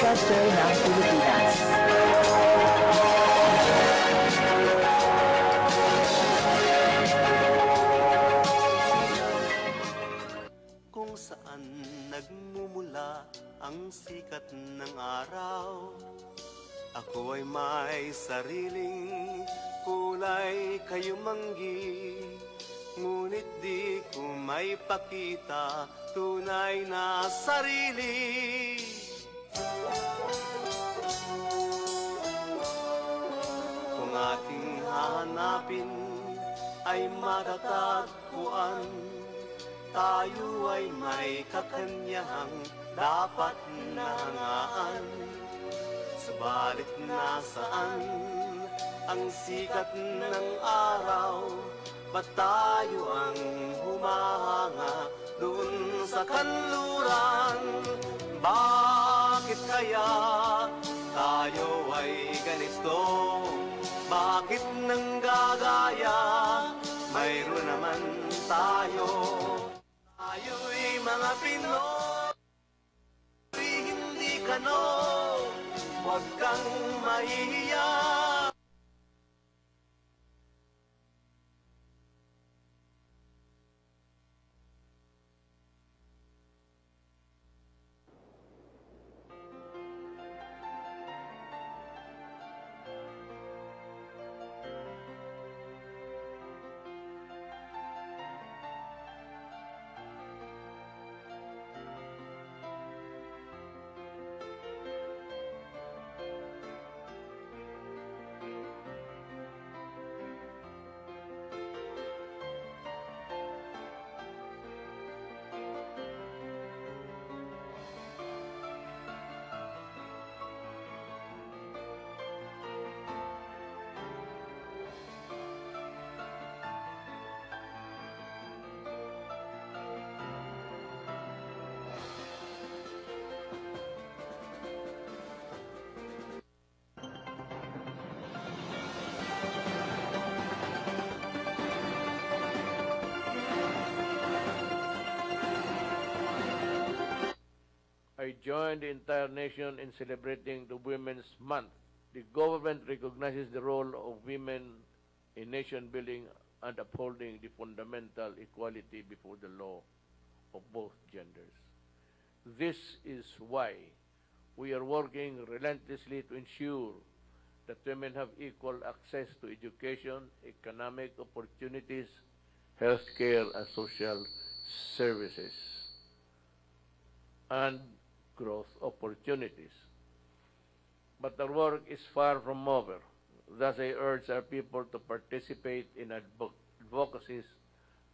broadcaster ng Pilipinas. Kung saan nagmumula ang sikat ng araw, ako ay may sariling kulay kayumanggi, ngunit di ko may pakita tunay na sarili. Kung ating hahanapin ay matatagpuan, tayo ay may kakanyahang dapat nahangaan. Subalit nasaan ang sikat ng araw? Ba't tayo ang humahanga doon sa kanluran? Bakit kaya tayo ay ganito? Bakit nanggagaya? Mayroon naman tayo. Tayo'y mga Pinoy, hindi kano. Huwag kang mahihiya. I join the entire nation in celebrating the Women's Month. The government recognizes the role of women in nation building and upholding the fundamental equality before the law of both genders. This is why we are working relentlessly to ensure that women have equal access to education, economic opportunities, healthcare, and social services, and growth opportunities. But our work is far from over. Thus, I urge our people to participate in advocacies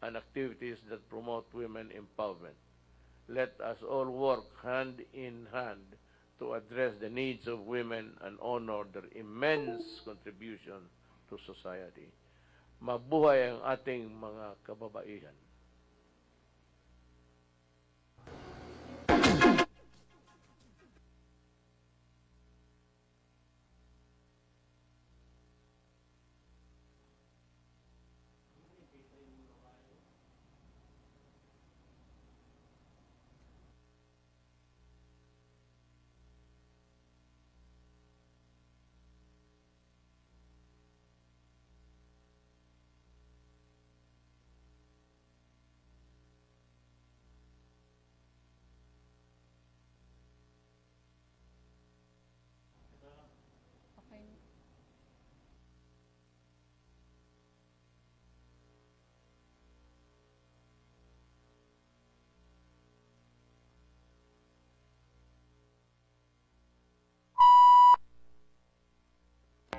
and activities that promote women empowerment. Let us all work hand in hand to address the needs of women and honor their immense contribution to society. Mabuhay ang ating mga kababaihan.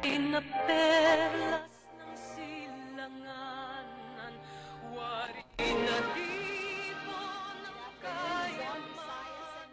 Pinaperlas ng silanganan, wari na tipo ng kayamanan.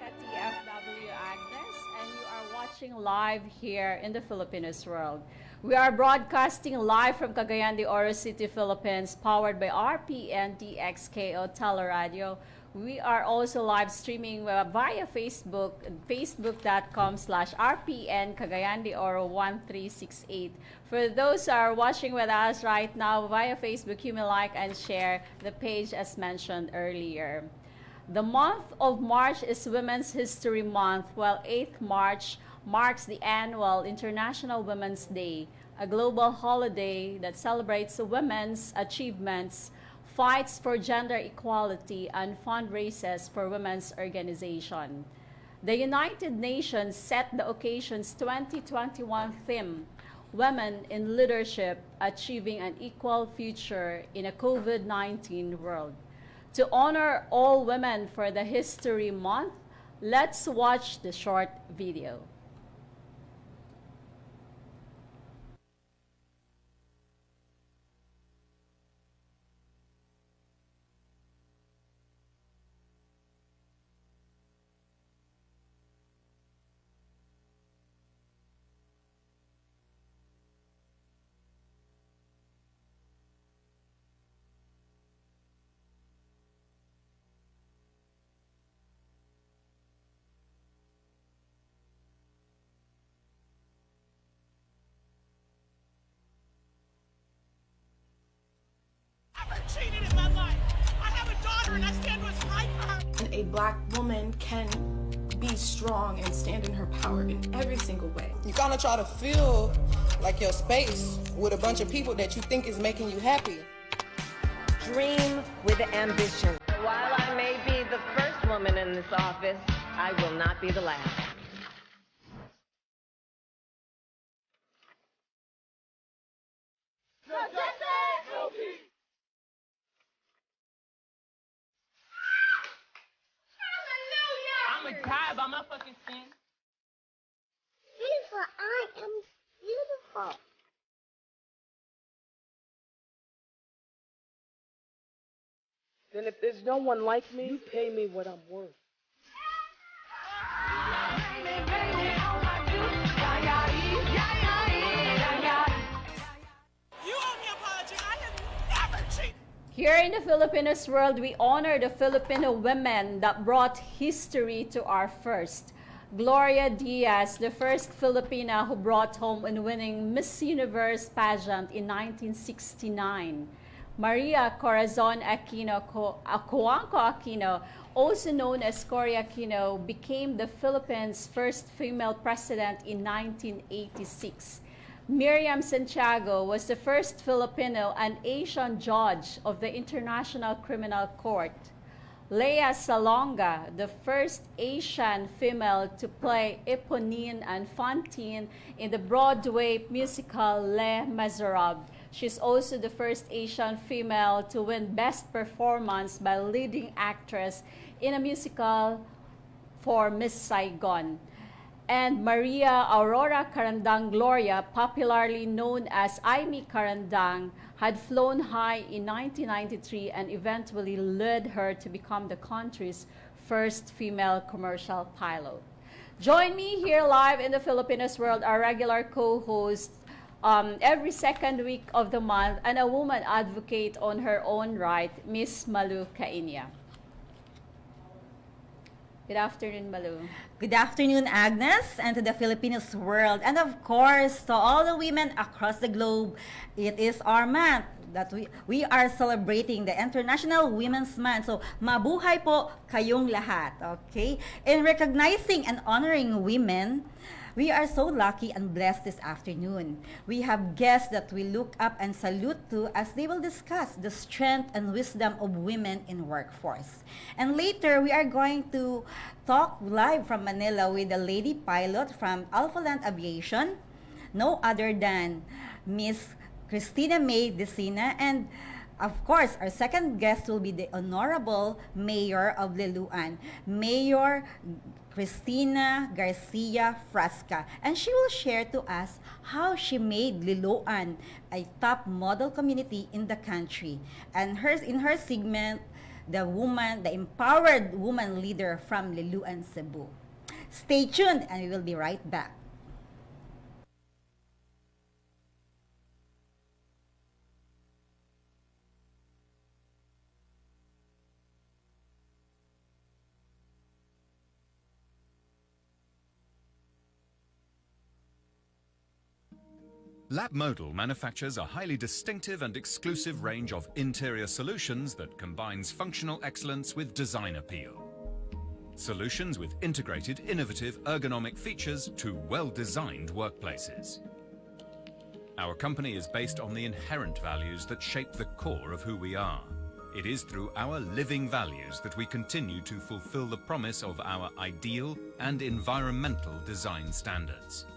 TFW Agnes, and you are watching live here in the Filipinos World. We are broadcasting live from Cagayan de Oro City, Philippines, powered by RPN DXKO Teleradio. We are also live streaming via Facebook, facebook.com/RPN Cagayan de Oro 1368. For those who are watching with us right now via Facebook, you may like and share the page as mentioned earlier. The month of March is Women's History Month, while 8th March marks the annual International Women's Day, a global holiday that celebrates women's achievements, fights for gender equality, and fundraises for women's organizations. The United Nations set the occasion's 2021 theme, Women in Leadership, Achieving an Equal Future in a COVID-19 World. To honor all women for the History Month, let's watch the short video. Cheated in my life. I have a daughter and I stand what's right for her. And a black woman can be strong and stand in her power in every single way. You kind of try to fill like your space with a bunch of people that you think is making you happy. Dream with ambition. While I may be the first woman in this office, I will not be the last. I'm gonna die by my fucking sin. Beautiful, I am beautiful. Then if there's no one like me, you pay me what I'm worth. You owe me an apology. I have never cheated. Here in the Filipinos World, we honor the Filipino women that brought history to our first. Gloria Diaz, the first Filipina who brought home and winning Miss Universe pageant in 1969. Maria Corazon Aquino, Coanco Aquino, also known as Cory Aquino, became the Philippines' first female president in 1986. Miriam Santiago was the first Filipino and Asian judge of the International Criminal Court. Lea Salonga, the first Asian female to play Eponine and Fantine in the Broadway musical Les Miserables. She's also the first Asian female to win Best Performance by Leading Actress in a musical for Miss Saigon. And Maria Aurora Carandang Gloria, popularly known as Aimee Carandang, had flown high in 1993 and eventually led her to become the country's first female commercial pilot. Join me here live in the Filipinos World, our regular co-host every second week of the month, and a woman advocate on her own right, Miss Malu Cainia. Good afternoon, Malu. Good afternoon, Agnes, and to the Filipinos World, and of course, to all the women across the globe. It is our month that we are celebrating the International Women's Month. So, mabuhay po kayong lahat, okay? In recognizing and honoring women, we are so lucky and blessed this afternoon. We have guests that we look up and salute to as they will discuss the strength and wisdom of women in workforce. And later, we are going to talk live from Manila with a lady pilot from Alphaland Aviation, no other than Miss Cristina May Decena, and of course, our second guest will be the Honorable Mayor of Liloan, Mayor Cristina Garcia Frasco, and she will share to us how she made Liloan a top model community in the country. And in her segment, the empowered woman leader from Liloan, Cebu. Stay tuned, and we will be right back. Labmodal manufactures a highly distinctive and exclusive range of interior solutions that combines functional excellence with design appeal. Solutions with integrated, innovative, ergonomic features to well-designed workplaces. Our company is based on the inherent values that shape the core of who we are. It is through our living values that we continue to fulfill the promise of our ideal and environmental design standards.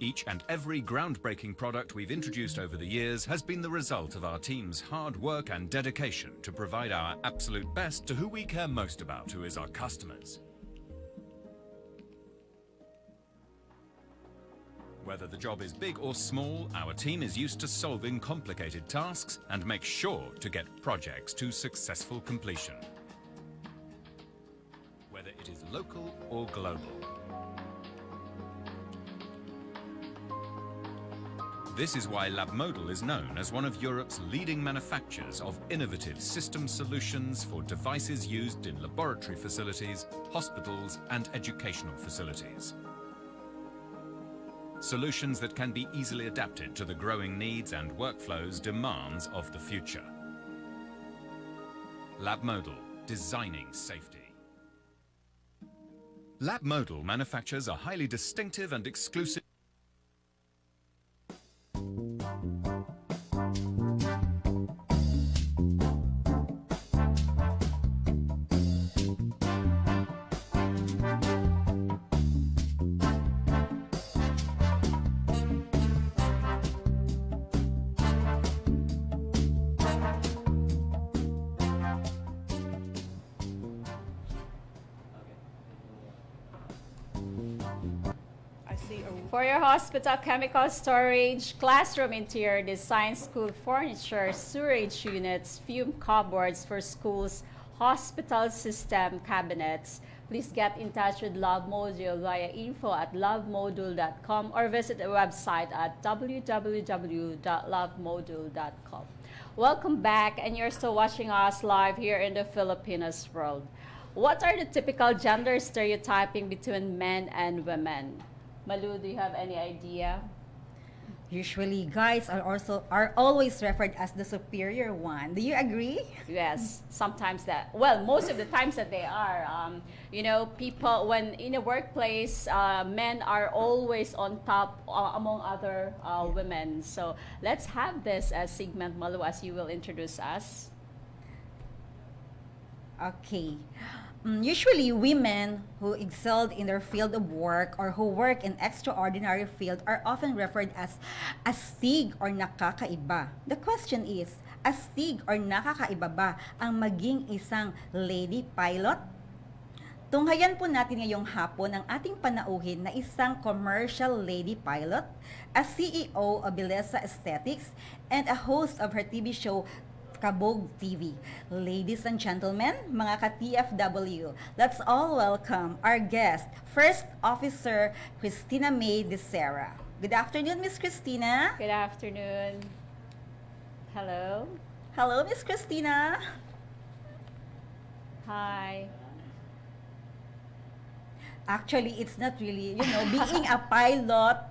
Each and every groundbreaking product we've introduced over the years has been the result of our team's hard work and dedication to provide our absolute best to who we care most about, who is our customers. Whether the job is big or small, our team is used to solving complicated tasks and makes sure to get projects to successful completion. Whether it is local or global. This is why Labmodal is known as one of Europe's leading manufacturers of innovative system solutions for devices used in laboratory facilities, hospitals, and educational facilities. Solutions that can be easily adapted to the growing needs and workflows demands of the future. Labmodal, designing safety. Labmodal manufactures a highly distinctive and exclusive For your hospital chemical storage, classroom interior design, school furniture, storage units, fume cupboards for schools, hospital system cabinets, please get in touch with Labmodul via info@labmodul.com or visit the website at www.labmodul.com. Welcome back, and you're still watching us live here in the Filipinos World. What are the typical gender stereotyping between men and women? Malu, do you have any idea? Usually, guys are always referred as the superior one. Do you agree? Yes, sometimes that. Well, most of the times that they are. You know, people when in a workplace, men are always on top among other women. So let's have this segment, Malu, as you will introduce us. Okay. Usually, women who excelled in their field of work or who work in extraordinary field are often referred as astig or nakakaiba. The question is, astig or nakakaiba ba ang maging isang lady pilot? Tunghayan po natin ngayong hapon ang ating panauhin na isang commercial lady pilot, a CEO of Bellezza Aesthetics, and a host of her TV show Kabog TV. Ladies and gentlemen, mga ka-TFW, let's all welcome our guest, First Officer Cristina May Decena. Good afternoon, Miss Cristina. Good afternoon. Hello. Hello, Miss Cristina. Hi. Actually, it's not really, being a pilot,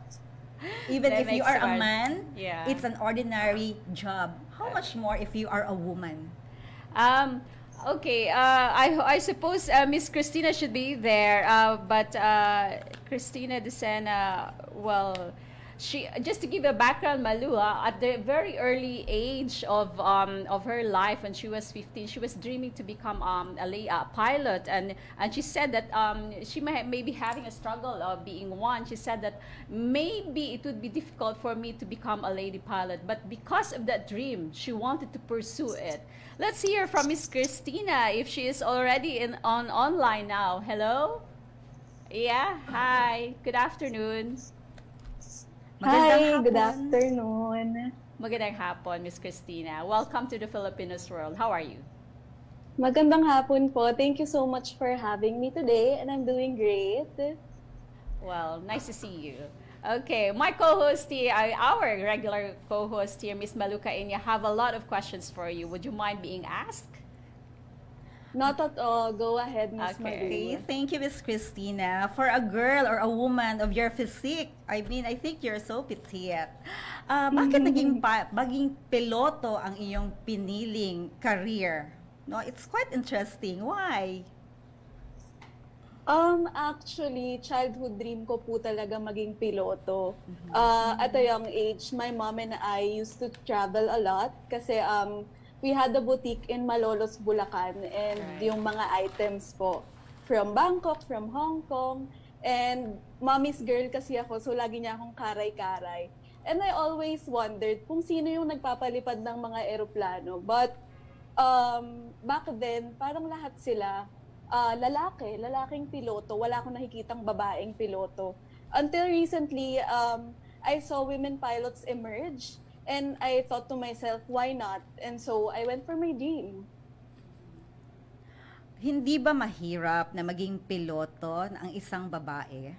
even if you are a man, it's an ordinary job. How much more if you are a woman? Okay, I suppose Miss Christina should be there, but Cristina Decena, well, she, just to give a background, Malua, at the very early age of her life, when she was 15, she was dreaming to become a pilot, and she said that she may be having a struggle of being one. She said that maybe it would be difficult for me to become a lady pilot, but because of that dream, she wanted to pursue it. Let's hear from Miss Christina if she is already online now. Hello? Yeah, hi. Good afternoon. Hi, good afternoon. Magandang hapon, Miss Christina. Welcome to the Filipinos World. How are you? Magandang hapon po. Thank you so much for having me today, and I'm doing great. Well, nice to see you. Okay, my co-host here, our regular co-host here, Miss Maluka Inya, have a lot of questions for you. Would you mind being asked? Not at all. Go ahead, Miss Okay, Maria. thank you, Miss Christina. For a girl or a woman of your physique, I mean, I think you're so petite. Bakit maging piloto ang iyong piniling career? No, it's quite interesting. Why? Actually, childhood dream ko po talaga maging piloto. At a young age, my mom and I used to travel a lot kasi we had a boutique in Malolos, Bulacan, and yung mga items po from Bangkok, from Hong Kong, and mommy's girl kasi ako, so lagi niya akong karay-karay. And I always wondered kung sino yung nagpapalipad ng mga eroplano. But back then, parang lahat sila lalaking piloto. Wala akong nakikitang babaeng piloto. Until recently, I saw women pilots emerge, and I thought to myself, why not? And so I went for my dream. Hindi ba mahirap na maging piloto ang isang babae?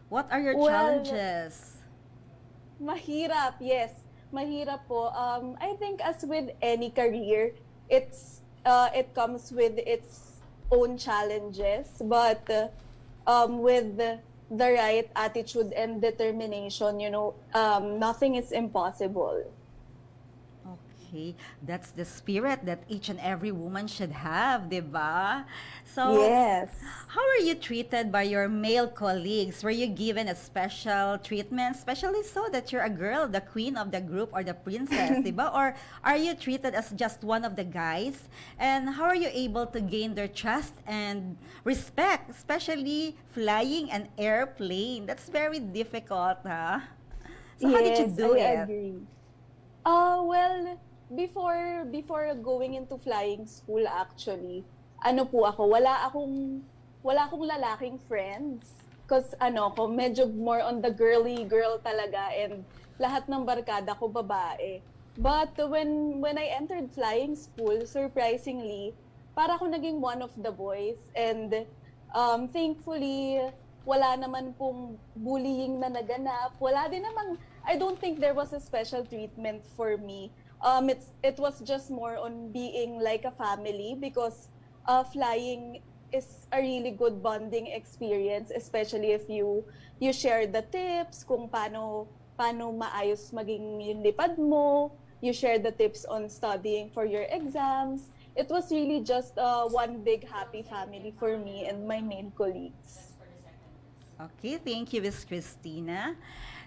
What are your challenges? Mahirap, yes. Mahirap po. I think as with any career, it comes with its own challenges, but with the right attitude and determination, nothing is impossible. Okay, that's the spirit that each and every woman should have, diba? So, yes. How are you treated by your male colleagues? Were you given a special treatment, especially so that you're a girl, the queen of the group or the princess, diba? Or are you treated as just one of the guys? And how are you able to gain their trust and respect, especially flying an airplane? That's very difficult, huh? So how did you do I it? agree. Well, before going into flying school, actually, wala akong lalaking friends. Because medyo more on the girly girl talaga, and lahat ng barkada ko babae. But when I entered flying school, surprisingly, para ako naging one of the boys, and thankfully, wala naman pong bullying na naganap. Wala din namang, I don't think there was a special treatment for me. It was just more on being like a family, because flying is a really good bonding experience, especially if you share the tips kung paano maayos maging yung lipad mo, you share the tips on studying for your exams. It was really just one big happy family for me and my male colleagues. Okay, thank you, Miss Christina.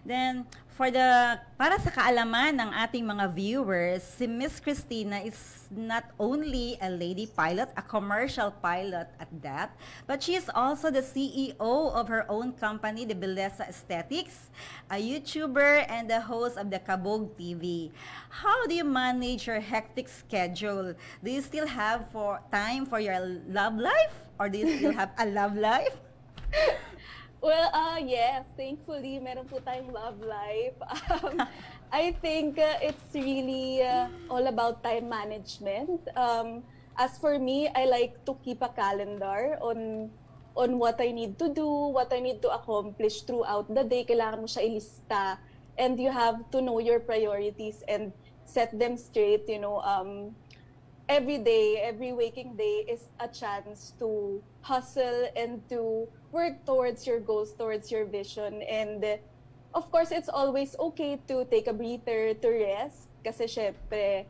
Then, para sa kaalaman ng ating mga viewers, si Miss Christina is not only a lady pilot, a commercial pilot at that, but she is also the CEO of her own company, the Bellezza Aesthetics, a YouTuber, and the host of the Kabog TV. How do you manage your hectic schedule? Do you still have time for your love life? Or do you still have a love life? Well, yes, thankfully, meron po tayong love life. I think it's really all about time management. As for me, I like to keep a calendar on what I need to do, what I need to accomplish throughout the day. Kailangan mo siya ilista. And you have to know your priorities and set them straight, every day, every waking day is a chance to hustle and to work towards your goals, towards your vision. And of course, it's always okay to take a breather, to rest. Kasi syempre,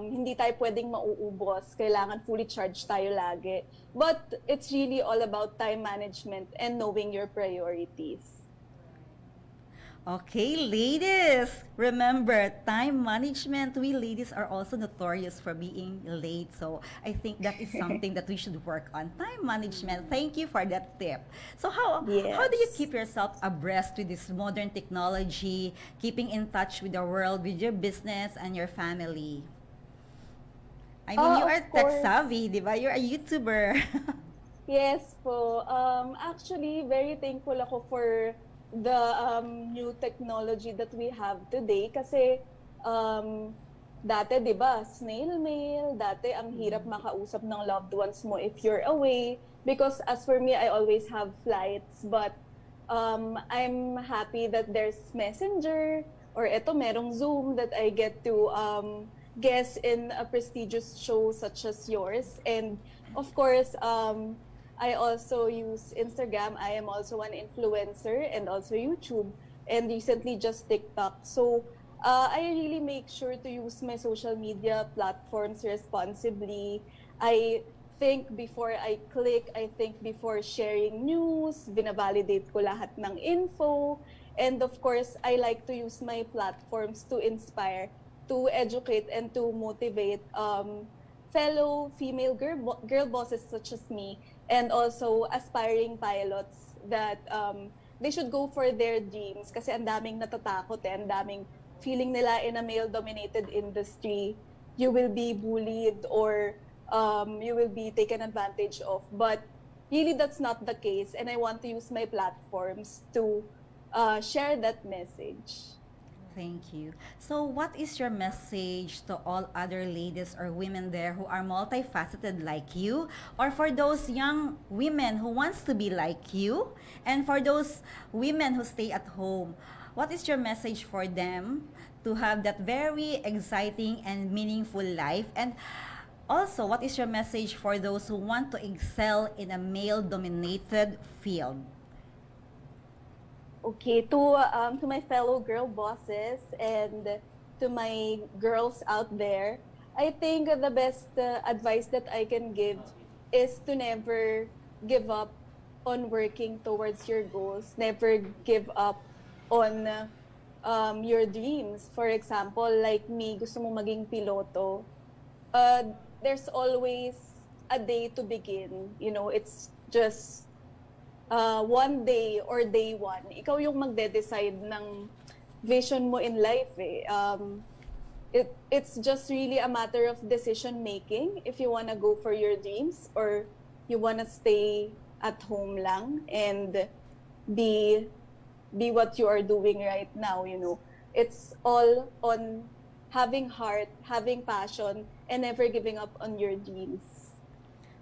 hindi tayo pwedeng mauubos. Kailangan fully charged tayo lagi. But it's really all about time management and knowing your priorities. Okay, ladies, remember, time management. We ladies are also notorious for being late. So I think that is something that we should work on. Time management. Thank you for that tip. So how do you keep yourself abreast with this modern technology, keeping in touch with the world, with your business and your family? I mean, you are tech savvy, di ba? You're a YouTuber. Yes po. Actually, very thankful ako for the new technology that we have today, kasi dati 'di ba, snail mail, dati ang hirap makausap ng loved ones mo if you're away, because as for me, I always have flights, but I'm happy that there's Messenger, or merong Zoom that I get to guest in a prestigious show such as yours. And of course, I also use Instagram. I am also an influencer and also YouTube, and recently just TikTok. So I really make sure to use my social media platforms responsibly. I think before I click, I think before sharing news, binavalidate ko lahat ng info. And of course, I like to use my platforms to inspire, to educate, and to motivate fellow female girl bosses such as me, and also aspiring pilots that they should go for their dreams. Kasi ang daming natatakot ang daming feeling nila in a male-dominated industry, you will be bullied or you will be taken advantage of. But really, that's not the case. And I want to use my platforms to share that message. Thank you. So what is your message to all other ladies or women there who are multifaceted like you, or for those young women who wants to be like you, and for those women who stay at home? What is your message for them to have that very exciting and meaningful life? And also, what is your message for those who want to excel in a male-dominated field? Okay, to my fellow girl bosses and to my girls out there, I think the best advice that I can give is to never give up on working towards your goals. Never give up on your dreams. For example, like me, gusto mo maging piloto. There's always a day to begin. You know, it's just one day or day one. Ikaw yung magde-decide ng vision mo in life. It's just really a matter of decision making if you wanna go for your dreams or you wanna stay at home lang and be what you are doing right now. You know, it's all on having heart, having passion, and never giving up on your dreams.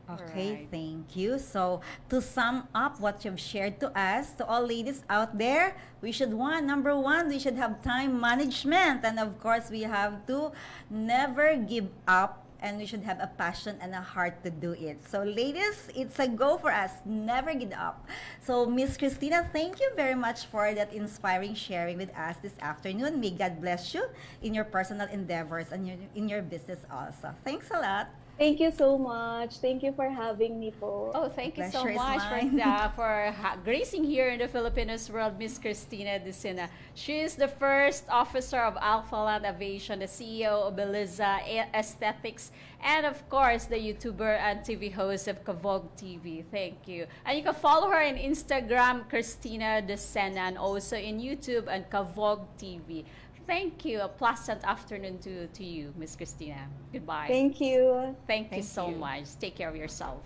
Okay, Right. thank you. So, to sum up what you've shared to us, to all ladies out there, number one, we should have time management. And of course, we have to never give up, and we should have a passion and a heart to do it. So, ladies, it's a go for us. Never give up. So, Miss Christina, thank you very much for that inspiring sharing with us this afternoon. May God bless you in your personal endeavors and in your business also. Thanks a lot. Thank you so much. Thank you for having me po. Oh, thank you so Pleasure is much mine. for gracing here in the Filipinos World, Miss Cristina Decena. She is the first officer of Alphaland Aviation, the CEO of Bellezza Aesthetics, and of course, the YouTuber and TV host of Kavog TV. Thank you. And you can follow her on Instagram, Cristina Decena, and also in YouTube and Kavog TV. Thank you. A pleasant afternoon to you, Miss Cristina. Goodbye. Thank you. Thank you so much. Take care of yourself.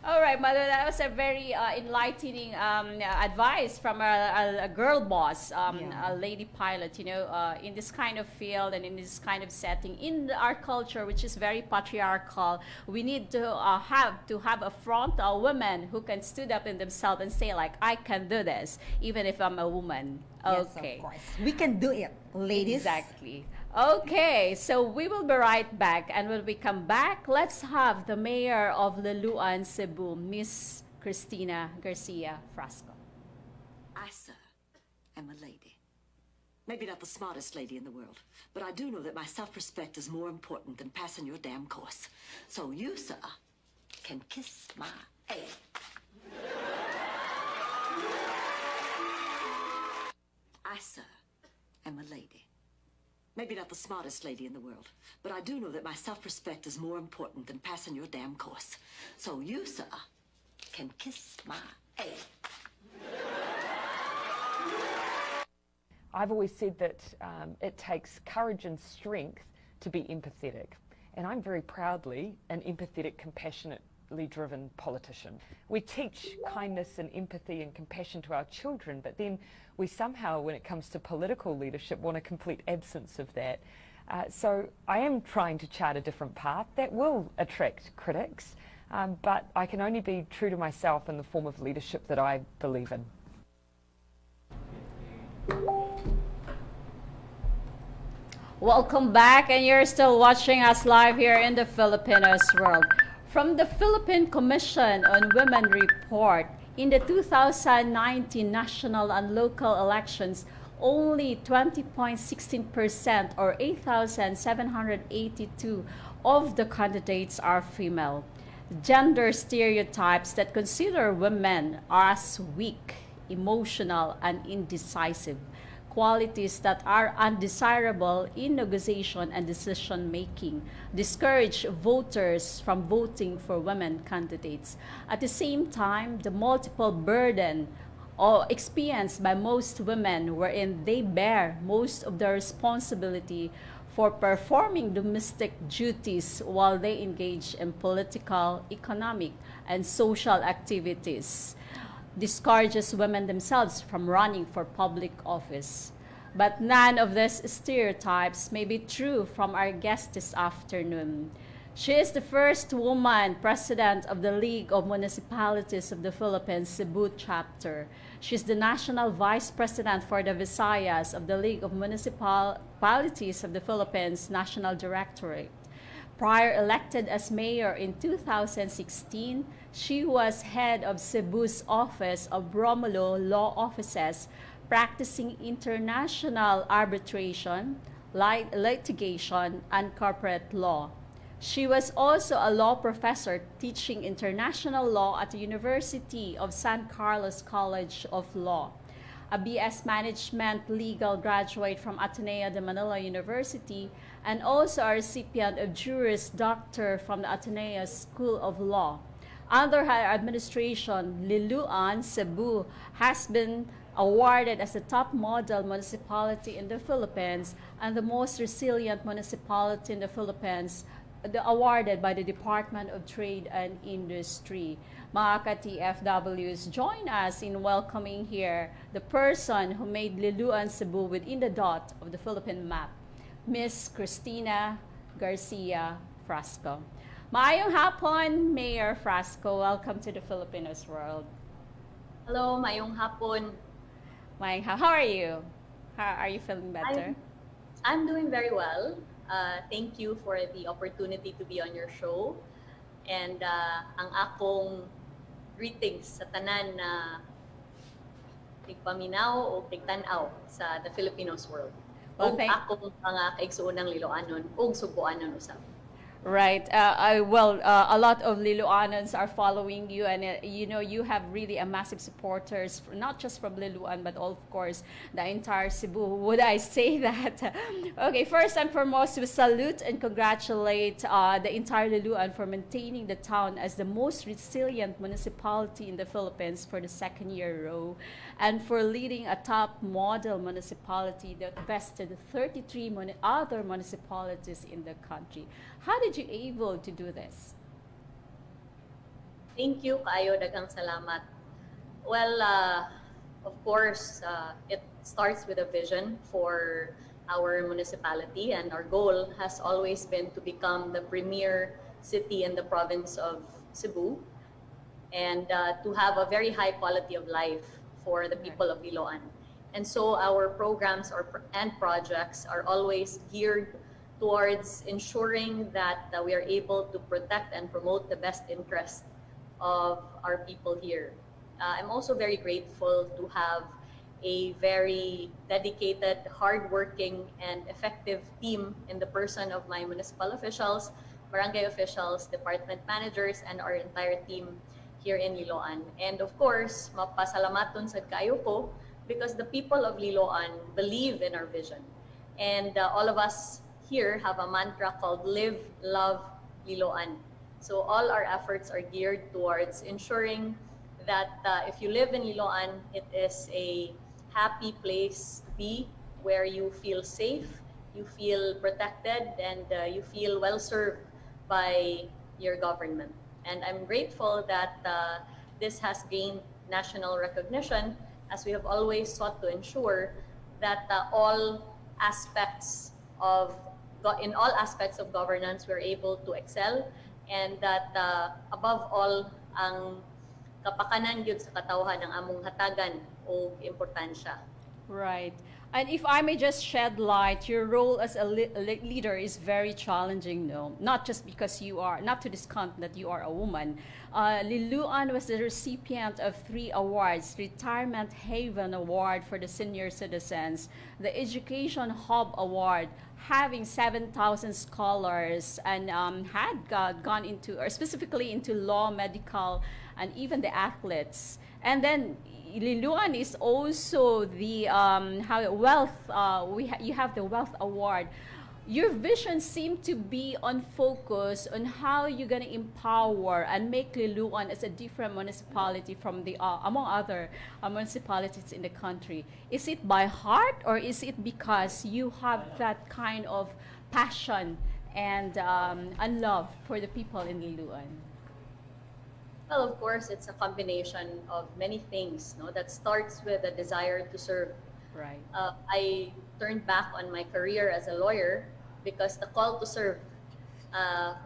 All right, Mother, that was a very enlightening advice from a girl boss, a lady pilot, you know, in this kind of field and in this kind of setting. In our culture, which is very patriarchal, we need to have a frontal woman who can stood up in themselves and say, like, I can do this, even if I'm a woman. Yes, Okay. of course. We can do it, ladies. Exactly. Okay, so we will be right back, and when we come back, let's have the mayor of Liloan, Cebu, Miss Cristina Garcia Frasco. I, sir, am a lady. Maybe not the smartest lady in the world, but I do know that my self-respect is more important than passing your damn course. So you, sir, can kiss my ass. I, sir, am a lady. Maybe not the smartest lady in the world, but I do know that my self-respect is more important than passing your damn course. So you, sir, can kiss my ass. I've always said that it takes courage and strength to be empathetic. And I'm very proudly an empathetic, compassionately driven politician. We teach kindness and empathy and compassion to our children, but then we somehow, when it comes to political leadership, want a complete absence of that. So I am trying to chart a different path that will attract critics, but I can only be true to myself in the form of leadership that I believe in. Welcome back, and you're still watching us live here in the Filipinos World. From the Philippine Commission on Women report, in the 2019 national and local elections, only 20.16% or 8,782 of the candidates are female. Gender stereotypes that consider women as weak, emotional, and indecisive, qualities that are undesirable in negotiation and decision making, discourage voters from voting for women candidates. At the same time, the multiple burden experienced by most women wherein they bear most of the responsibility for performing domestic duties while they engage in political, economic, and social activities, discourages women themselves from running for public office. But none of these stereotypes may be true from our guest this afternoon. She is the first woman president of the League of Municipalities of the Philippines, Cebu chapter. She's the national vice president for the Visayas of the League of Municipalities of the Philippines National Directorate. Prior elected as mayor in 2016, she was head of Cebu's Office of Romulo Law Offices, practicing international arbitration, litigation, and corporate law. She was also a law professor teaching international law at the University of San Carlos College of Law, a BS Management Legal graduate from Ateneo de Manila University, and also a recipient of Juris Doctor from the Ateneo School of Law. Under her administration, Liloan, Cebu, has been awarded as the top model municipality in the Philippines and the most resilient municipality in the Philippines, awarded by the Department of Trade and Industry. Mga ka-TFWs, join us in welcoming here the person who made Liloan, Cebu within the dot of the Philippine map, Miss Cristina Garcia Frasco. Maayong hapon, Mayor Frasco. Welcome to the Filipinos World. Hello, maayong hapon. How are you? How are you feeling better? I'm doing very well. Thank you for the opportunity to be on your show. And ang akong greetings sa tanan na tigpaminaw o tigtanaw sa the Filipinos World. Well, akong mga kaigsuunang Liloanon o Subuanon usab. Right. A lot of Liloanans are following you, and you have really a massive supporters, not just from Liloan, but of course the entire Cebu. Would I say that? Okay. First and foremost, we salute and congratulate the entire Liloan for maintaining the town as the most resilient municipality in the Philippines for the second year row, and for leading a top model municipality that bested 33 other municipalities in the country. How did you able to do this? Thank you, kaayo, daghang salamat. Well, of course, it starts with a vision for our municipality, and our goal has always been to become the premier city in the province of Cebu, and to have a very high quality of life for the people of Liloan. And so our programs and projects are always geared towards ensuring that we are able to protect and promote the best interest of our people here. I'm also very grateful to have a very dedicated, hardworking, and effective team in the person of my municipal officials, barangay officials, department managers, and our entire team here in Liloan. And of course, mapasalamaton sa kayo ko because the people of Liloan believe in our vision. And all of us here have a mantra called Live, Love, Liloan. So all our efforts are geared towards ensuring that if you live in Liloan, it is a happy place to be, where you feel safe, you feel protected, and you feel well served by your government. And I'm grateful that this has gained national recognition, as we have always sought to ensure that in all aspects of governance, we're able to excel, and that above all, ang kapakanan gyud sa katawhan ng among hatagan o importansya. Right. And if I may just shed light, your role as a leader is very challenging, no? Not just because you are, not to discount that you are a woman. Liloan was the recipient of 3 awards: Retirement Haven Award for the senior citizens, the Education Hub Award, having 7,000 scholars, and had gone into, or specifically into law, medical, and even the athletes. And then Liloan is also the wealth. You have the Wealth Award. Your vision seemed to be on focus on how you're gonna empower and make Liloan as a different municipality from the among other municipalities in the country. Is it by heart, or is it because you have that kind of passion and love for the people in Liloan? Well, of course, it's a combination of many things, no? That starts with a desire to serve. Right. I turned back on my career as a lawyer because the call to serve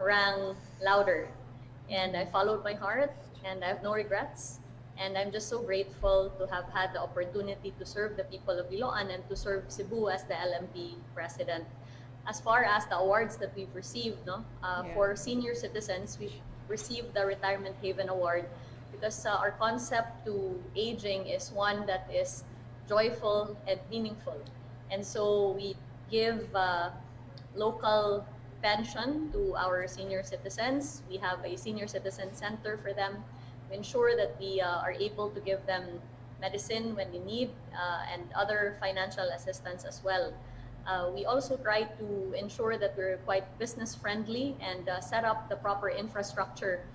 rang louder. And I followed my heart, and I have no regrets. And I'm just so grateful to have had the opportunity to serve the people of Liloan and to serve Cebu as the LMP president. As far as the awards that we've received, no? For senior citizens, we've received the Retirement Haven Award because our concept to aging is one that is joyful and meaningful. And so we give local pension to our senior citizens. We have a senior citizen center for them to ensure that we are able to give them medicine when they need and other financial assistance as well. We also try to ensure that we're quite business friendly and set up the proper infrastructure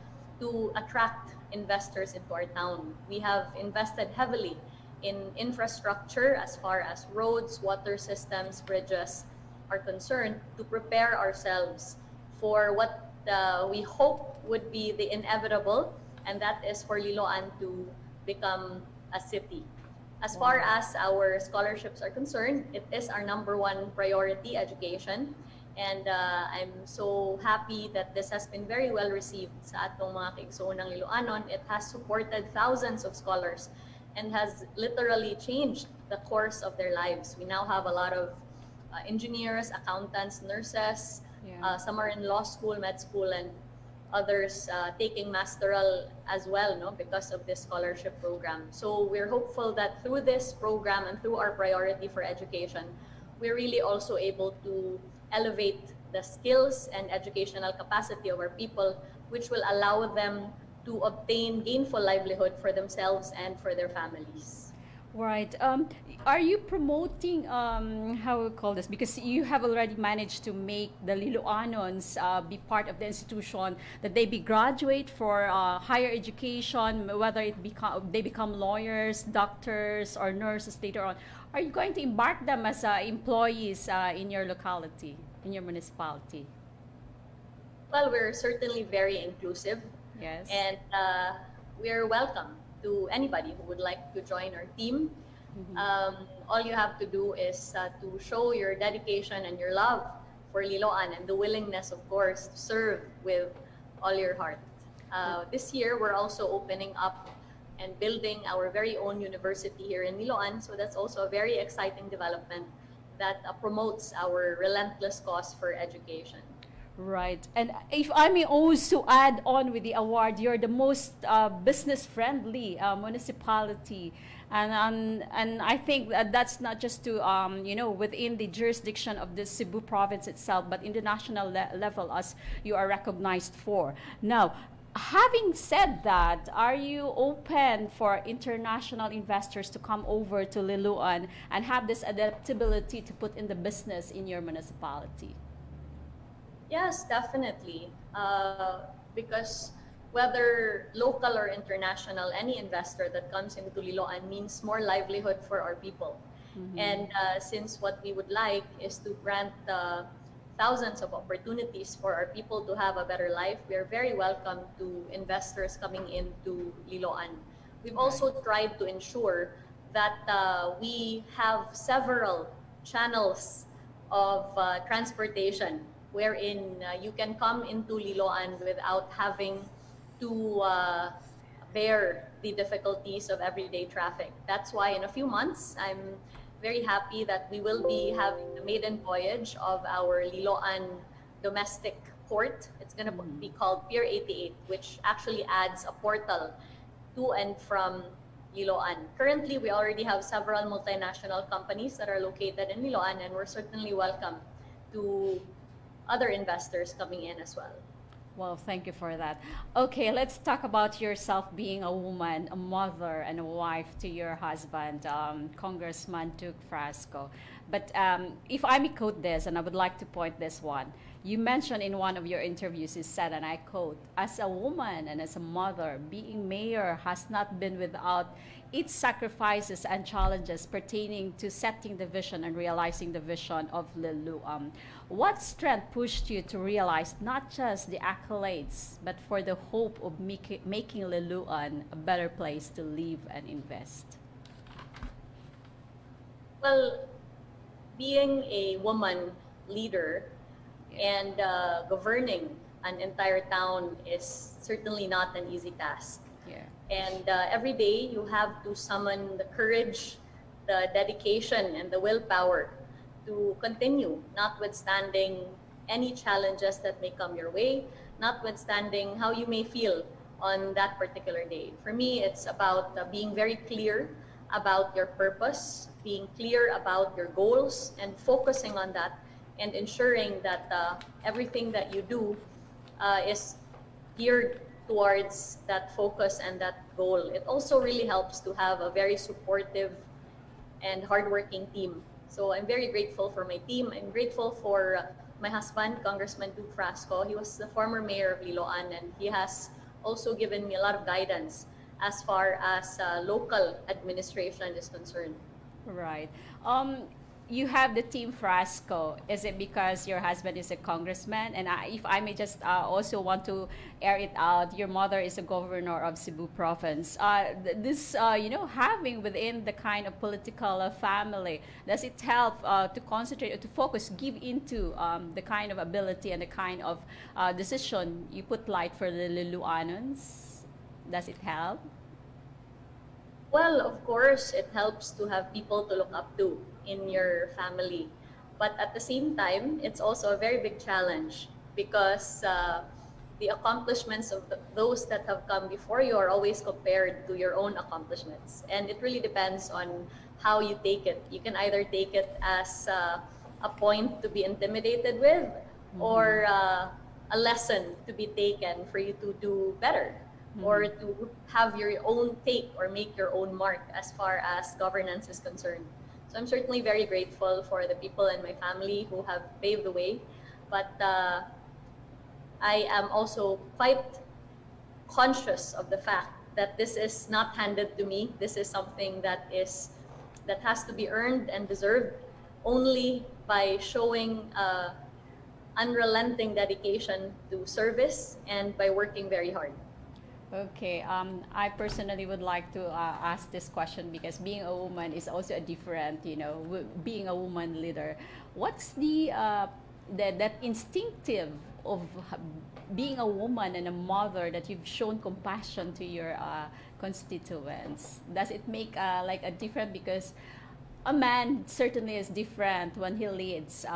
to attract investors into our town. We have invested heavily in infrastructure as far as roads, water systems, bridges are concerned to prepare ourselves for what we hope would be the inevitable, and that is for Liloan to become a city. As far as our scholarships are concerned, it is our #1 priority, education. And I'm so happy that this has been very well received sa atong mga kaigsoonang Liloanon. It has supported thousands of scholars and has literally changed the course of their lives. We now have a lot of engineers, accountants, nurses. Some are in law school, med school, and others taking masteral as well, no, because of this scholarship program. So we're hopeful that through this program and through our priority for education, we're really also able to elevate the skills and educational capacity of our people, which will allow them to obtain gainful livelihood for themselves and for their families. Right. Are you promoting, how we call this? Because you have already managed to make the Liloanons be part of the institution, that they be graduate for higher education, whether they become lawyers, doctors, or nurses later on. Are you going to embark them as employees in your locality, in your municipality? Well, we're certainly very inclusive. Yes. And we're welcome to anybody who would like to join our team. All you have to do is to show your dedication and your love for Liloan and the willingness, of course, to serve with all your heart. This year, we're also opening up and building our very own university here in Liloan. So that's also a very exciting development that promotes our relentless cause for education. Right. And if I may also add on with the award, you're the most business-friendly municipality. And I think that's not just to, within the jurisdiction of the Cebu province itself, but in the national level as you are recognized for. Now, having said that, are you open for international investors to come over to Liloan and have this adaptability to put in the business in your municipality? Yes, definitely. Because whether local or international, any investor that comes into Liloan means more livelihood for our people. And since what we would like is to grant thousands of opportunities for our people to have a better life, we are very welcome to investors coming into Liloan. We've also tried to ensure that we have several channels of transportation wherein you can come into Liloan without having to bear the difficulties of everyday traffic. That's why in a few months, I'm very happy that we will be having the maiden voyage of our Liloan domestic port. It's going to be called Pier 88, which actually adds a portal to and from Liloan. Currently, we already have several multinational companies that are located in Liloan, and we're certainly welcome to other investors coming in as well. Well, thank you for that. Okay, let's talk about yourself being a woman, a mother, and a wife to your husband, Congressman Duke Frasco. But if I may quote this, and I would like to point this one, you mentioned in one of your interviews, you said, and I quote, "As a woman and as a mother, being mayor has not been without its sacrifices and challenges pertaining to setting the vision and realizing the vision of Liloan. What strength pushed you to realize not just the accolades, but for the hope of making Liloan a better place to live and invest?" Well, being a woman leader and governing an entire town is certainly not an easy task. Yeah. And every day you have to summon the courage, the dedication, and the willpower to continue, notwithstanding any challenges that may come your way, notwithstanding how you may feel on that particular day. For me, it's about being very clear about your purpose, being clear about your goals, and focusing on that, and ensuring that everything that you do is geared towards that focus and that goal. It also really helps to have a very supportive and hardworking team. So I'm very grateful for my team. I'm grateful for my husband, Congressman Duke Frasco. He was the former mayor of Liloan, and he has also given me a lot of guidance as far as local administration is concerned. Right. You have the team Frasco. Is it because your husband is a congressman? And if I may just also want to air it out, your mother is a governor of Cebu province. This, having within the kind of political family, does it help to concentrate, to focus, give into the kind of ability and the kind of decision you put light for the Liloanons? Does it help? Well, of course, it helps to have people to look up to in your family. But at the same time, it's also a very big challenge because the accomplishments of those that have come before you are always compared to your own accomplishments. And it really depends on how you take it. You can either take it as a point to be intimidated with, or a lesson to be taken for you to do better. Or to have your own take or make your own mark as far as governance is concerned. So I'm certainly very grateful for the people in my family who have paved the way. But I am also quite conscious of the fact that this is not handed to me. This is something that has to be earned and deserved only by showing unrelenting dedication to service and by working very hard. Okay, I personally would like to ask this question because being a woman is also a different, being a woman leader. What's that instinctive of being a woman and a mother that you've shown compassion to your constituents? Does it make like a difference? Because a man certainly is different when he leads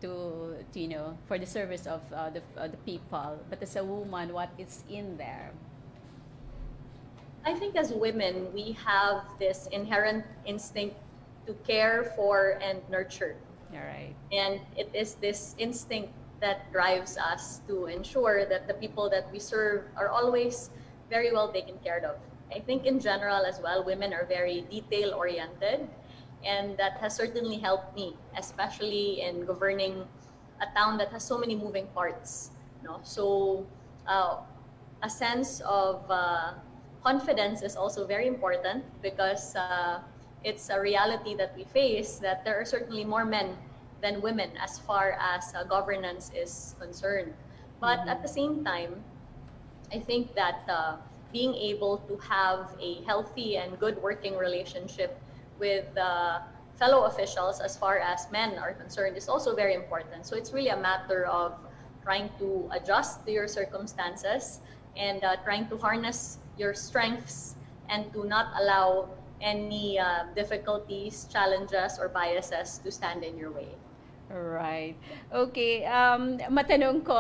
for the service of the people. But as a woman, what is in there? I think as women, we have this inherent instinct to care for and nurture. All right. And it is this instinct that drives us to ensure that the people that we serve are always very well taken care of. I think in general as well, women are very detail-oriented, and that has certainly helped me, especially in governing a town that has so many moving parts. So a sense of confidence is also very important because it's a reality that we face that there are certainly more men than women as far as governance is concerned. But at the same time, I think that being able to have a healthy and good working relationship with fellow officials as far as men are concerned is also very important. So it's really a matter of trying to adjust to your circumstances and trying to harness your strengths and to not allow any difficulties, challenges, or biases to stand in your way. Right. Okay. Matanong ko,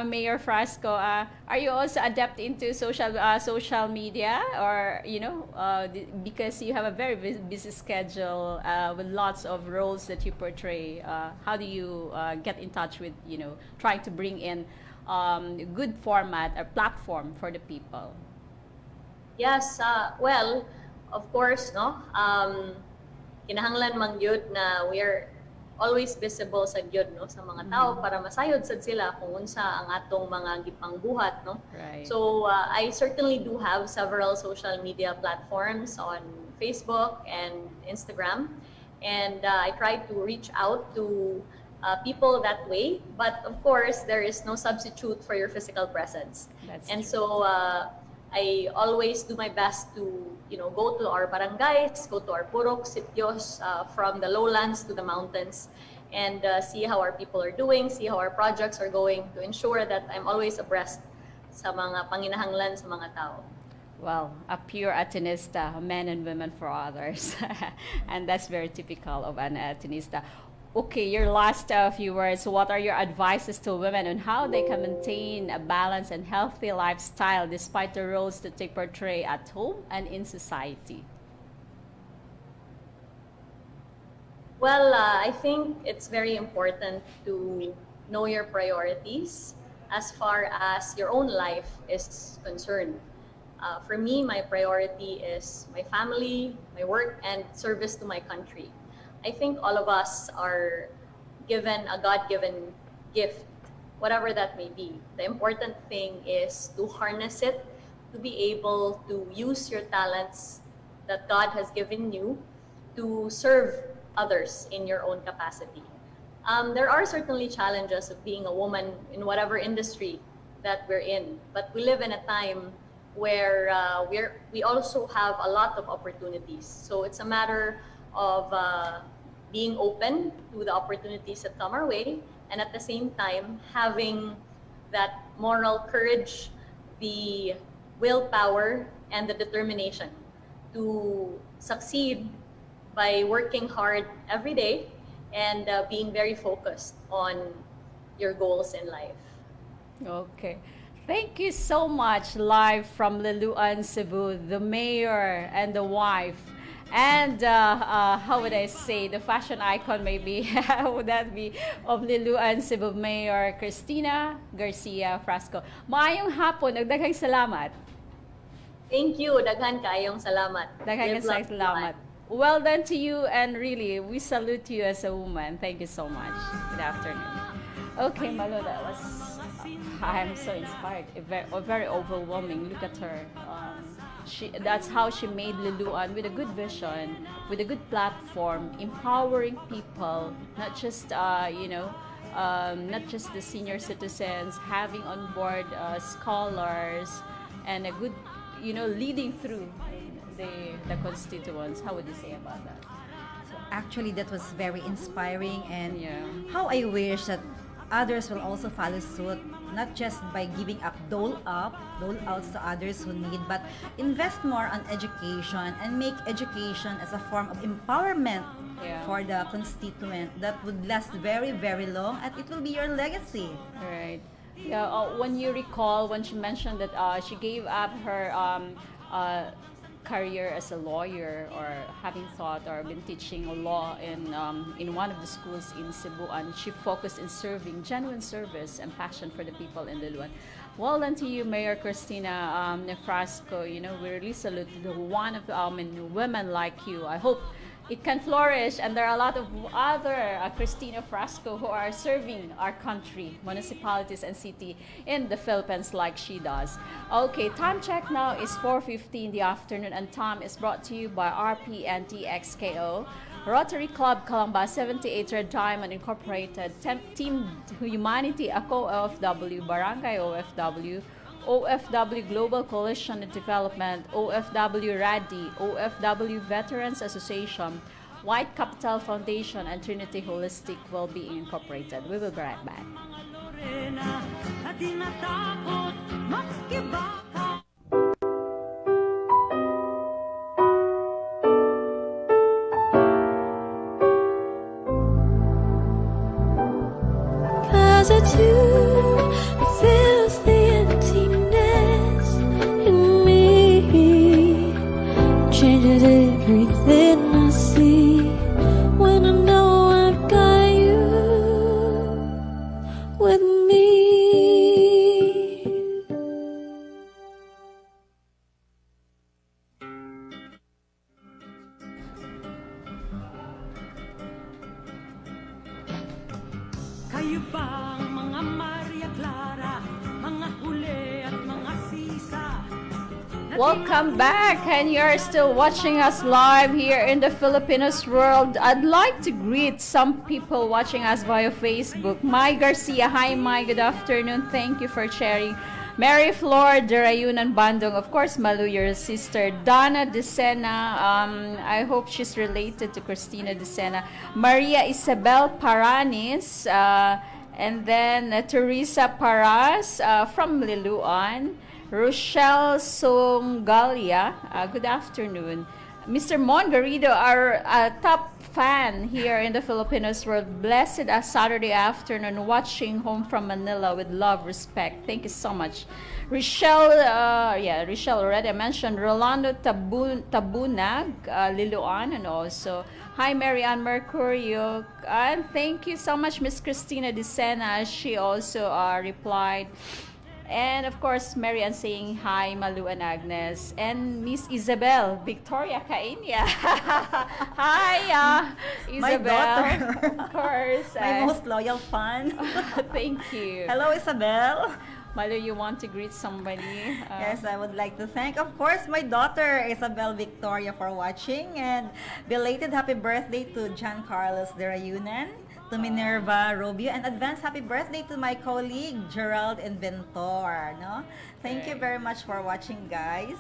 Mayor Frasco, are you also adept into social media, or because you have a very busy schedule with lots of roles that you portray? How do you get in touch with trying to bring in good format or platform for the people? Yes. Well, of course, no. Kinahanglan man gyud na we are always visible sa gyud no sa mga tao para masayod sad sila kung unsa ang atong mga gipangbuhat no. Right. So I certainly do have several social media platforms on Facebook and Instagram, and I try to reach out to people that way, but of course there is no substitute for your physical presence. That's and true. so I always do my best to go to our barangays, go to our purok, sitios, from the lowlands to the mountains, and see how our people are doing, see how our projects are going, to ensure that I'm always abreast sa mga panginahanglan sa mga tao. Well, a pure Atenista, men and women for others. And that's very typical of an Atenista. Okay, your last few words. What are your advices to women on how they can maintain a balanced and healthy lifestyle despite the roles that they portray at home and in society? Well, I think it's very important to know your priorities as far as your own life is concerned. For me, my priority is my family, my work, and service to my country. I think all of us are given a God-given gift, whatever that may be. The important thing is to harness it, to be able to use your talents that God has given you to serve others in your own capacity. There are certainly challenges of being a woman in whatever industry that we're in, but we live in a time where we also have a lot of opportunities. So it's a matter of being open to the opportunities that come our way, and at the same time having that moral courage, the willpower, and the determination to succeed by working hard every day and being very focused on your goals in life. Okay. Thank you so much. Live from Liloan, Cebu, the mayor and the wife. And how would I say, the fashion icon maybe, would that be, of Liloan, Cebu Mayor Cristina Garcia Frasco. Maayong hapon, nagdaghang salamat. Thank you, daghan kayong salamat. Daghang salamat. Well done to you, and really, we salute you as a woman. Thank you so much. Good afternoon. Okay, Malo, that was, I'm so inspired, very overwhelming. Look at her. That's how she made Liloan, with a good vision, with a good platform, empowering people, not just not just the senior citizens, having on board scholars, and a good, leading through the constituents. How would you say about that? So actually, that was very inspiring, and how I wish that others will also follow suit, not just by giving up dole-outs to others who need, but invest more on education and make education as a form of empowerment for the constituent that would last very, very long, and it will be your legacy. Right. Yeah. When you recall, when she mentioned that she gave up her career as a lawyer, or having thought or been teaching law in one of the schools in Cebu, and she focused in serving, genuine service and passion for the people in Liloan. Well done to you, Mayor Cristina Frasco. We really salute one of the women like you. I hope it can flourish, and there are a lot of other Cristina Frasco who are serving our country, municipalities and city in the Philippines like she does. Okay, time check now is 4:50 in the afternoon, and time is brought to you by RPNTXKO, Rotary Club Calamba, 78 Red Diamond Incorporated, Team Humanity, ACO OFW, Barangay OFW, OFW Global Coalition and Development, OFW RADI, OFW Veterans Association, White Capital Foundation, and Trinity Holistic Wellbeing Incorporated. We will be right back. at everything I see when I know I've got you with me. Kayo ba ang mga Maria Clara, mga huli at mga sisa? Welcome back, and you're still watching us live here in the Filipinos World. I'd like to greet some people watching us via Facebook. Mai Garcia, hi Mai, good afternoon. Thank you for sharing. Mary Flor de Rayunan Bandung, of course, Malu, your sister. Donna Decena, I hope she's related to Cristina Decena. Maria Isabel Paranis, and then Teresa Paras from Liloan. Rochelle Songalia, good afternoon. Mr. Mon Garrido, our top fan here in the Filipinos World. Blessed Saturday afternoon, watching home from Manila with love, respect. Thank you so much. Rochelle, Rochelle already mentioned. Rolando Tabunag, Liloan, and also hi Marianne Mercurio. And thank you so much, Miss Cristina Decena. She also replied. And of course, Marianne saying hi, Malu and Agnes. And Miss Isabel, Victoria Cainia. Hi, Isabel. My daughter. Of course. My most loyal fan. Thank you. Hello, Isabel. Malu, you want to greet somebody? Yes, I would like to thank, of course, my daughter, Isabel Victoria, for watching. And belated happy birthday to John Carlos de Rayunan, to Minerva Robio, and advance happy birthday to my colleague Gerald Inventor. No? Thank you very much for watching, guys.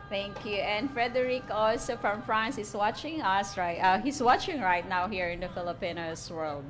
Thank you. And Frederic also from France is watching us he's watching right now here in the Filipinos World.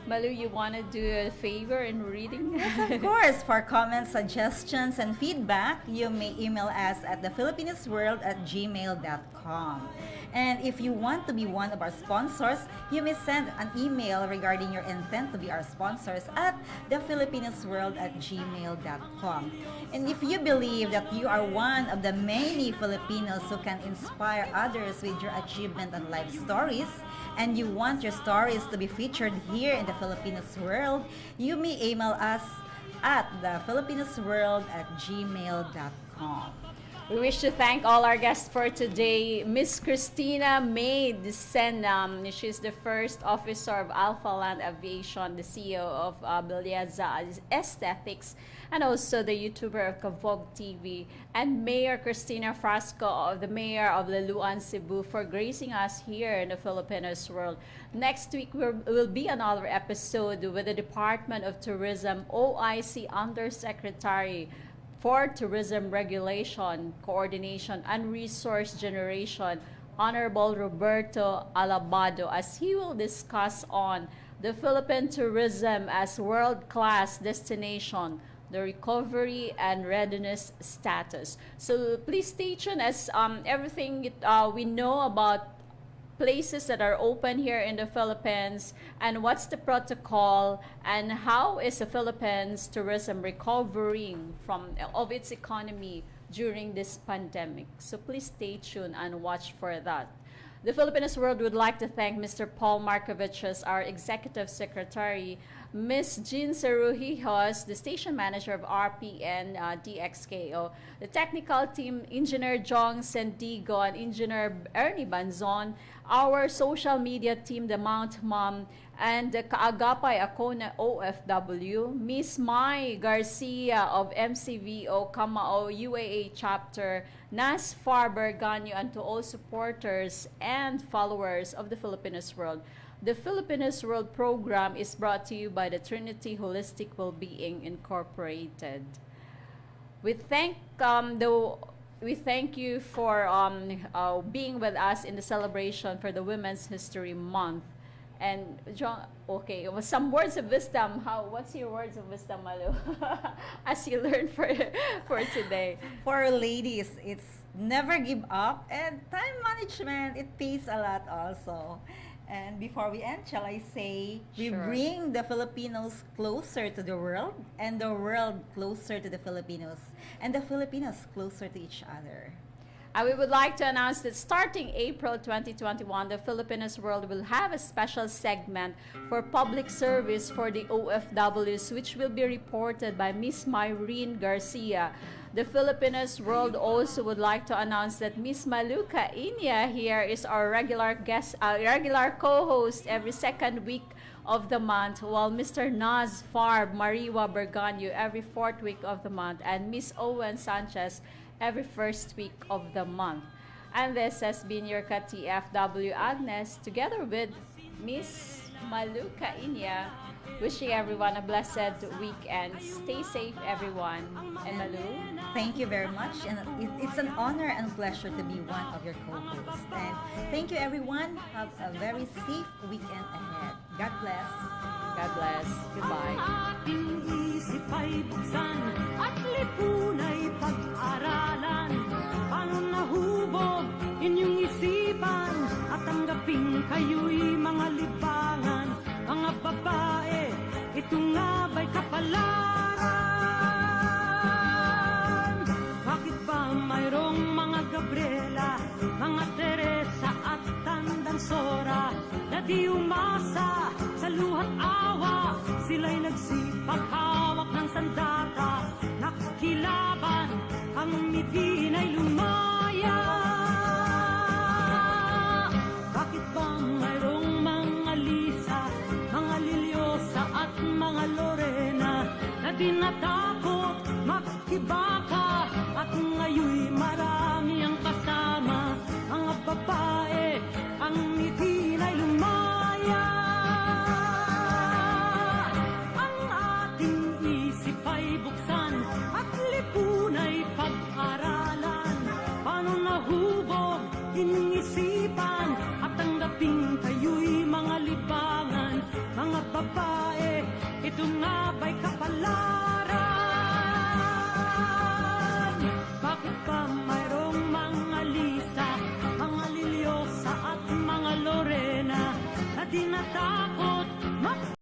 Malu, you want to do a favor in reading? Yes, of course. For comments, suggestions, and feedback, you may email us at thefilippinosworld@gmail.com. And if you want to be one of our sponsors, you may send an email regarding your intent to be our sponsors at thefilippinosworld@gmail.com. And if you believe that you are one of the many Filipinos who can inspire others with your achievement and life stories, and you want your stories to be featured here in the Filipinos World, you may email us at thefilippinosworld@gmail.com. We wish to thank all our guests for today. Miss Cristina May Decena, she's the first officer of Alphaland Aviation, the CEO of Bellezza Aesthetics, and also the YouTuber of Kavog TV, and Mayor Cristina Frasco, the Mayor of Liloan, Cebu, for gracing us here in the Filipinos World. Next week will be another episode with the Department of Tourism OIC Undersecretary for Tourism Regulation, Coordination, and Resource Generation, Honorable Roberto Alabado, as he will discuss on the Philippine tourism as world-class destination, the recovery and readiness status. So please stay tuned as everything we know about places that are open here in the Philippines, and what's the protocol, and how is the Philippines tourism recovering of its economy during this pandemic. So please stay tuned and watch for that. The Filipinos World would like to thank Mr. Paul Markovich, our Executive Secretary, Ms. Jean Cerujijos, the Station Manager of RPN DXKO, the technical team, Engineer Jong Sendigo and Engineer Ernie Banzon, our social media team, the Mount Mom, and the Kaagapay Acona OFW, Miss Mai Garcia of MCVO Kamao UAA Chapter, Nas Farber Ganyo, and to all supporters and followers of the Filipinos World. The Filipinos World program is brought to you by the Trinity Holistic Wellbeing Incorporated. We thank you for being with us in the celebration for the Women's History Month. And John, okay, some words of wisdom. What's your words of wisdom, Malu? As you learn for today. For ladies, it's never give up, and time management, it pays a lot also. And before we end, shall I say, we bring the Filipinos closer to the world, and the world closer to the Filipinos, and the Filipinos closer to each other. And we would like to announce that starting April 2021, the Filipinos World will have a special segment for public service for the OFWs, which will be reported by Miss Myrene Garcia. The Filipinos World also would like to announce that Miss Maluka Inya here is our regular guest, regular co-host every second week of the month, while Mr. Naz Farb Mariwa Berganyo every fourth week of the month, and Miss Owen Sanchez every first week of the month. And this has been your ka-TFW Agnes, together with Miss Maluka Inya, wishing everyone a blessed weekend. Stay safe, everyone. And Malu? Thank you very much. And it's an honor and pleasure to be one of your co-hosts. And thank you, everyone. Have a very safe weekend ahead. God bless. God bless. Goodbye. Ating isip ay buksan at lipunay pag-aralan. Paano nahubog inyong isipan at tanggapin kayo'y mga libangan. Mga babae, ito nga ba'y kapalaran? Bakit ba mayroong mga Gabriela, mga Teresa at Tandang Sora na di umasa sa luhat awa? Sila'y nagsipag hawak ng sandata, nakikilaban, ang mitin ay lumaya. Bakit ba mayroong mga Lisa, mga Liliosa at mga Lorena na di natakot makibaka, at ngayoy marami ang kasama? Mga babae, ang mitin ay lumaya. Ang ating isip ay buksan at lipunay pag-aralan. Paano nahubog inyong isipan at tanggapin kayo'y mga libangan? Mga babae, ito nga ba'y kapalaran? Bakit ba mayroong mga Lisa, mga Liliosa at mga Lorena na di natakot